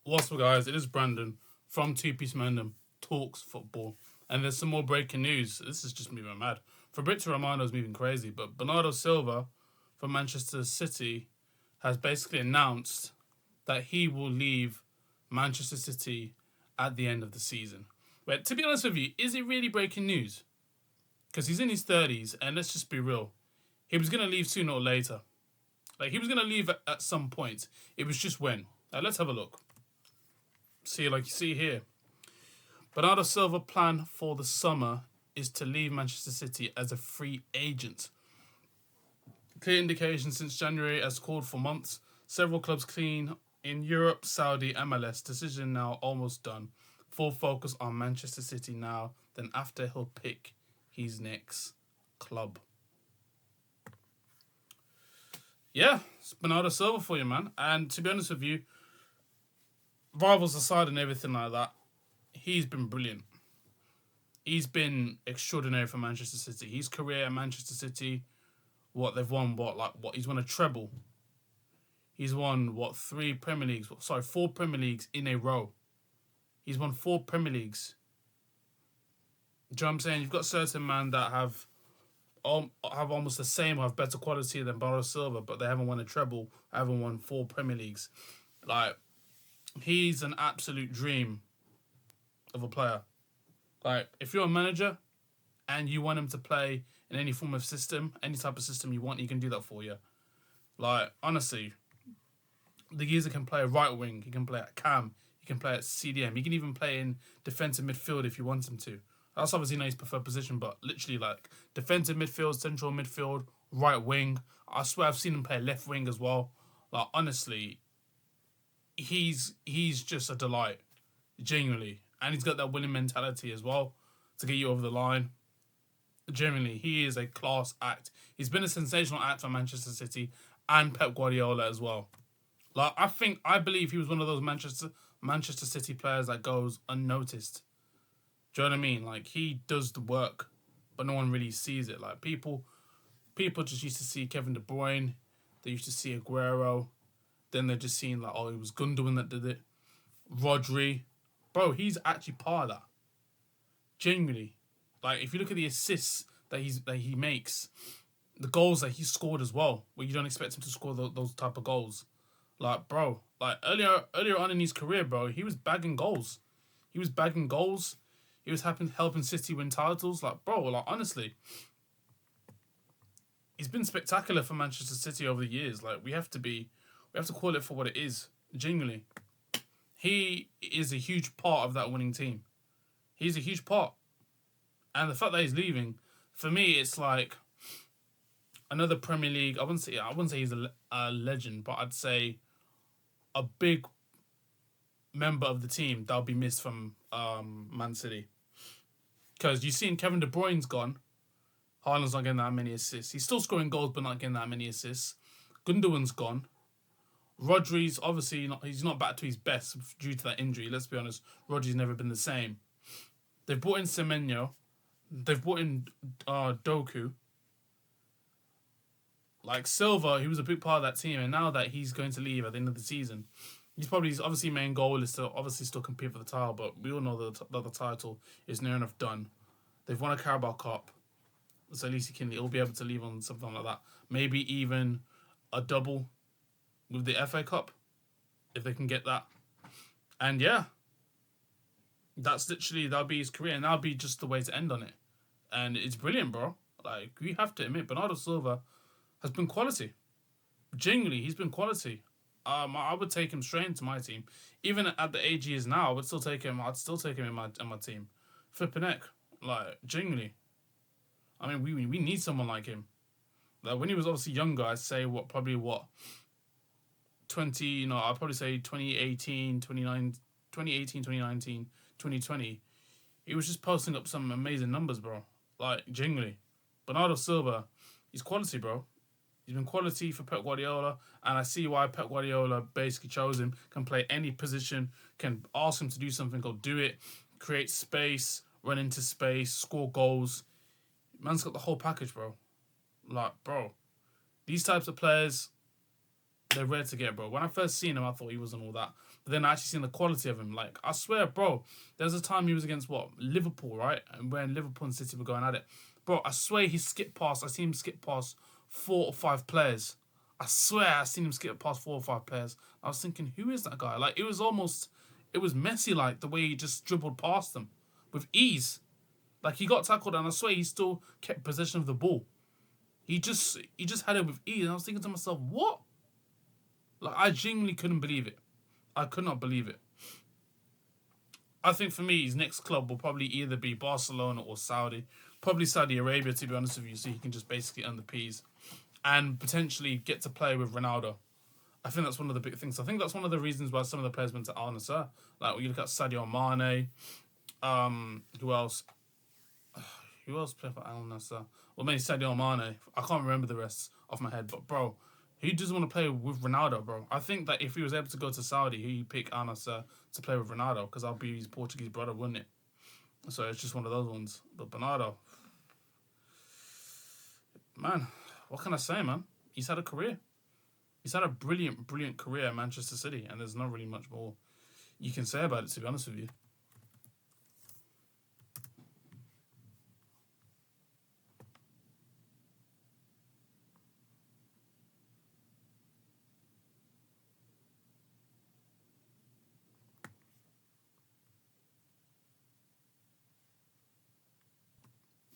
What's up, guys? It is Brandon from Two Piece Mandem Talks Football. And there's some more breaking news. This is just moving mad. Fabrizio Romano's moving crazy, but Bernardo Silva from Manchester City has basically announced that he will leave Manchester City at the end of the season. But to be honest with you, is it really breaking news? Because he's in his 30s, and let's just be real. He was going to leave sooner or later. Like, he was going to leave at some point. It was just when. Let's have a look. See, like you see here. Bernardo Silva plan for the summer is to leave Manchester City as a free agent. Clear indication since January has called for months. Several clubs clean in Europe, Saudi, MLS. Decision now almost done. Full focus on Manchester City now. Then after he'll pick his next club. Yeah, it's Bernardo Silva for you, man. And to be honest with you, rivals aside and everything like that, he's been brilliant. He's been extraordinary for Manchester City. His career at Manchester City, they've won, he's won a treble. He's won, 4 Premier Leagues in a row. He's won 4 Premier Leagues. Do you know what I'm saying? You've got certain men that have almost the same, have better quality than Bernardo Silva, but they haven't won a treble, haven't won 4 Premier Leagues. Like, he's an absolute dream of a player. Like, if you're a manager and you want him to play in any form of system, any type of system you want, he can do that for you. Like, honestly, the geezer can play right wing, he can play at cam, he can play at CDM, he can even play in defensive midfield if you want him to. That's obviously not his preferred position, but literally, like, defensive midfield, central midfield, right wing. I swear I've seen him play left wing as well. Like, honestly, he's just a delight, genuinely. And he's got that winning mentality as well to get you over the line. Genuinely, he is a class act. He's been a sensational act for Manchester City and Pep Guardiola as well. Like, I believe he was one of those Manchester City players that goes unnoticed. Do you know what I mean? Like, he does the work, but no one really sees it. Like, people just used to see Kevin De Bruyne. They used to see Aguero. Then they're just seeing, like, oh, it was Gundogan that did it. Rodri. Bro, he's actually part of that. Genuinely. Like, if you look at the assists that he makes, the goals that he scored as well, where you don't expect him to score those type of goals. Like, bro, like, earlier on in his career, bro, he was bagging goals. He was helping City win titles. Like, bro, like, honestly, he's been spectacular for Manchester City over the years. Like, we have to call it for what it is. Genuinely. He is a huge part of that winning team. He's a huge part. And the fact that he's leaving, for me, it's like another Premier League. I wouldn't say he's a legend, but I'd say a big member of the team that'll be missed from Man City. Because you've seen Kevin De Bruyne's gone. Haaland's not getting that many assists. He's still scoring goals, but not getting that many assists. Gundogan's gone. Rodri's obviously he's not back to his best due to that injury. Let's be honest, Rodri's never been the same. They've brought in Semenyo. They've brought in Doku. Like, Silva, he was a big part of that team, and now that he's going to leave at the end of the season, his obviously main goal is to obviously still compete for the title, but we all know that the title is near enough done. They've won a Carabao Cup, so at least he'll be able to leave on something like that. Maybe even a double with the FA Cup, if they can get that. And yeah, that'll be his career, and that'll be just the way to end on it. And it's brilliant, bro. Like, we have to admit, Bernardo Silva has been quality. Genuinely, he's been quality. I would take him straight into my team. Even at the age he is now, I'd still take him in my team. Flipping heck. Like, genuinely. I mean, we need someone like him. Like, when he was obviously younger, I'd say I'd probably say 2018, 2019, 2020. He was just posting up some amazing numbers, bro. Like, genuinely. Bernardo Silva, he's quality, bro. He's been quality for Pep Guardiola, and I see why Pep Guardiola basically chose him. Can play any position, can ask him to do something, go do it, create space, run into space, score goals. Man's got the whole package, bro. Like, bro, these types of players, They're rare to get, bro. When I first seen him, I thought he wasn't all that. But then I actually seen the quality of him. Like, I swear, bro, there was a time he was against, what, Liverpool, right? And when Liverpool and City were going at it. Bro, I swear he skipped past, I seen him skip past 4 or 5 players. I swear I seen him skip past 4 or 5 players. I was thinking, who is that guy? Like, it was almost, it was messy, like, the way he just dribbled past them with ease. Like, he got tackled, and I swear he still kept possession of the ball. He just had it with ease. And I was thinking to myself, what? Like, I genuinely couldn't believe it. I could not believe it. I think for me, his next club will probably either be Barcelona or Saudi. Probably Saudi Arabia, to be honest with you, so he can just basically earn the P's. And potentially get to play with Ronaldo. I think that's one of the big things. I think that's one of the reasons why some of the players went to Al Nassr. Like, when you look at Sadio Mane, who else? Who else played for Al Nassr? Well, maybe Sadio Mane. I can't remember the rest off my head. But, bro, who doesn't want to play with Ronaldo, bro? I think that if he was able to go to Saudi, he'd pick Al Nassr to play with Ronaldo, because I'll be his Portuguese brother, wouldn't it? So it's just one of those ones. But Bernardo, man, what can I say, man? He's had a career. He's had a brilliant, brilliant career at Manchester City, and there's not really much more you can say about it, to be honest with you.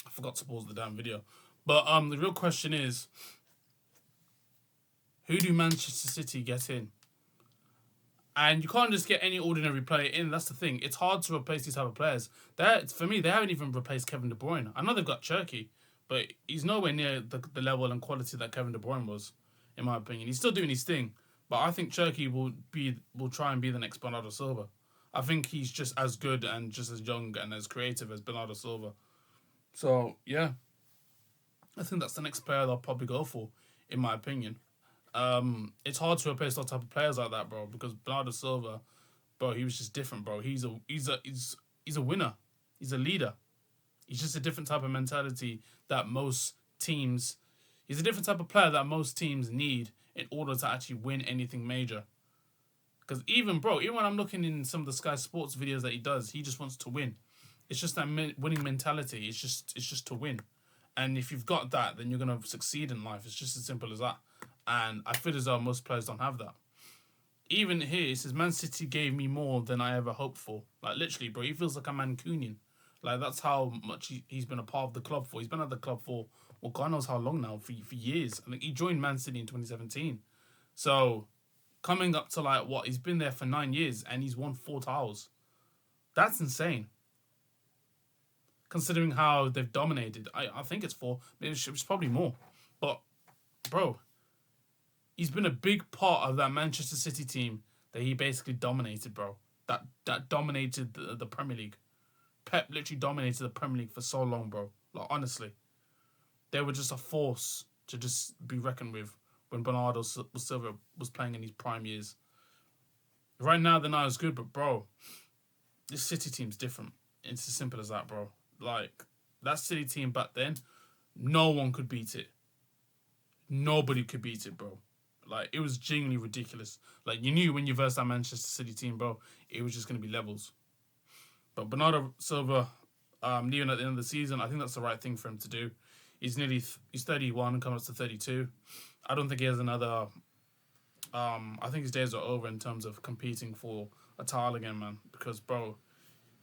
I forgot to pause the damn video. But the real question is, who do Manchester City get in? And you can't just get any ordinary player in. That's the thing. It's hard to replace these type of players. For me, they haven't even replaced Kevin De Bruyne. I know they've got Cherky, but he's nowhere near the level and quality that Kevin De Bruyne was, in my opinion. He's still doing his thing, but I think Cherky will try and be the next Bernardo Silva. I think he's just as good and just as young and as creative as Bernardo Silva. So yeah, I think that's the next player they'll probably go for, in my opinion. It's hard to replace those type of players like that, bro, because Bernardo Silva, bro, he was just different, bro. He's a winner. He's a leader. He's just a different type of mentality that most teams. He's a different type of player that most teams need in order to actually win anything major. Because even when I'm looking in some of the Sky Sports videos that he does, he just wants to win. It's just that winning mentality. It's just to win. And if you've got that, then you're going to succeed in life. It's just as simple as that. And I feel as though most players don't have that. Even here, it says, Man City gave me more than I ever hoped for. Like, literally, bro, he feels like a Mancunian. Like, that's how much he's been a part of the club for. He's been at the club for, well, God knows how long now, for years. I think he joined Man City in 2017. So, coming up to, like, what? He's been there for 9 years, and he's won 4 titles. That's insane. Considering how they've dominated. I think it's 4. Maybe it's probably more. But, bro, he's been a big part of that Manchester City team that he basically dominated, bro. That dominated the Premier League. Pep literally dominated the Premier League for so long, bro. Like, honestly. They were just a force to just be reckoned with when Bernardo Silva was playing in his prime years. Right now, they're not as good, but, bro, this City team's different. It's as simple as that, bro. Like, that City team back then, no one could beat it. Nobody could beat it, bro. Like, it was genuinely ridiculous. Like, you knew when you versed that Manchester City team, bro, it was just going to be levels. But Bernardo Silva, leaving at the end of the season, I think that's the right thing for him to do. He's 31 and coming up to 32. I don't think he has another... I think his days are over in terms of competing for a title again, man. Because, bro,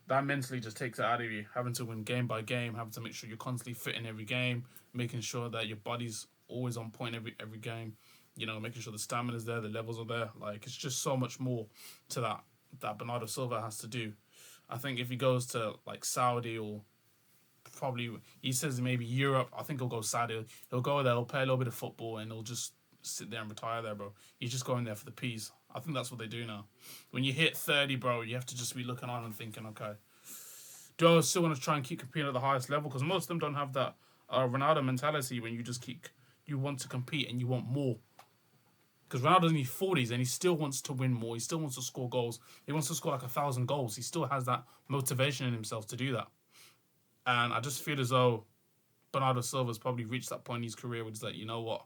that mentally just takes it out of you. Having to win game by game, having to make sure you're constantly fit in every game, making sure that your body's always on point every game. You know, making sure the stamina's there, the levels are there. Like, it's just so much more to that Bernardo Silva has to do. I think if he goes to, like, Saudi or probably, he says maybe Europe, I think he'll go Saudi. He'll go there, he'll play a little bit of football, and he'll just sit there and retire there, bro. He's just going there for the peas. I think that's what they do now. When you hit 30, bro, you have to just be looking on and thinking, okay, do I still want to try and keep competing at the highest level? Because most of them don't have that Ronaldo mentality when you want to compete and you want more. Because Ronaldo's in his 40s and he still wants to win more. He still wants to score goals. He wants to score like 1,000 goals. He still has that motivation in himself to do that. And I just feel as though Bernardo Silva's probably reached that point in his career where he's like, you know what?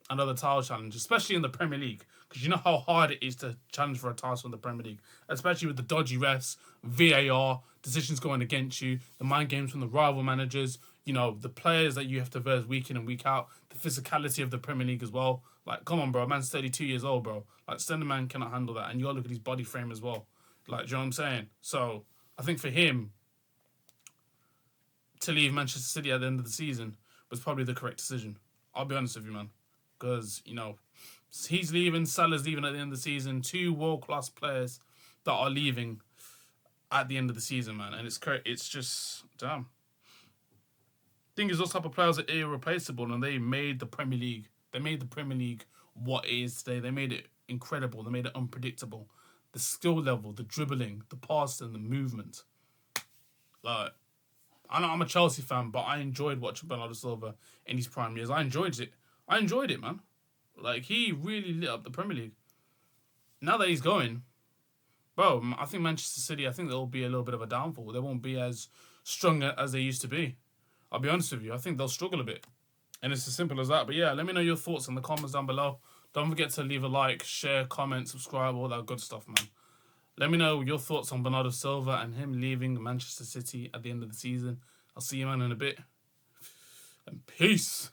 another title challenge, especially in the Premier League, because you know how hard it is to challenge for a title in the Premier League, especially with the dodgy refs, VAR, decisions going against you, the mind games from the rival managers, you know, the players that you have to verse week in and week out, the physicality of the Premier League as well. Like, come on, bro, man's 32 years old, bro. Like, Slender Man cannot handle that, and you gotta look at his body frame as well. Like, do you know what I'm saying? So, I think for him to leave Manchester City at the end of the season was probably the correct decision. I'll be honest with you, man. Because, you know, he's leaving, Salah's leaving at the end of the season. Two world-class players that are leaving at the end of the season, man. And it's just, damn. Thing is, those type of players are irreplaceable, and they made the Premier League. They made the Premier League what it is today. They made it incredible. They made it unpredictable. The skill level, the dribbling, the passing, the movement. Like, I know I'm a Chelsea fan, but I enjoyed watching Bernardo Silva in his prime years. I enjoyed it, man. Like, he really lit up the Premier League. Now that he's going, bro, I think Manchester City, I think they'll be a little bit of a downfall. They won't be as strong as they used to be. I'll be honest with you. I think they'll struggle a bit. And it's as simple as that. But yeah, let me know your thoughts in the comments down below. Don't forget to leave a like, share, comment, subscribe, all that good stuff, man. Let me know your thoughts on Bernardo Silva and him leaving Manchester City at the end of the season. I'll see you, man, in a bit. And peace.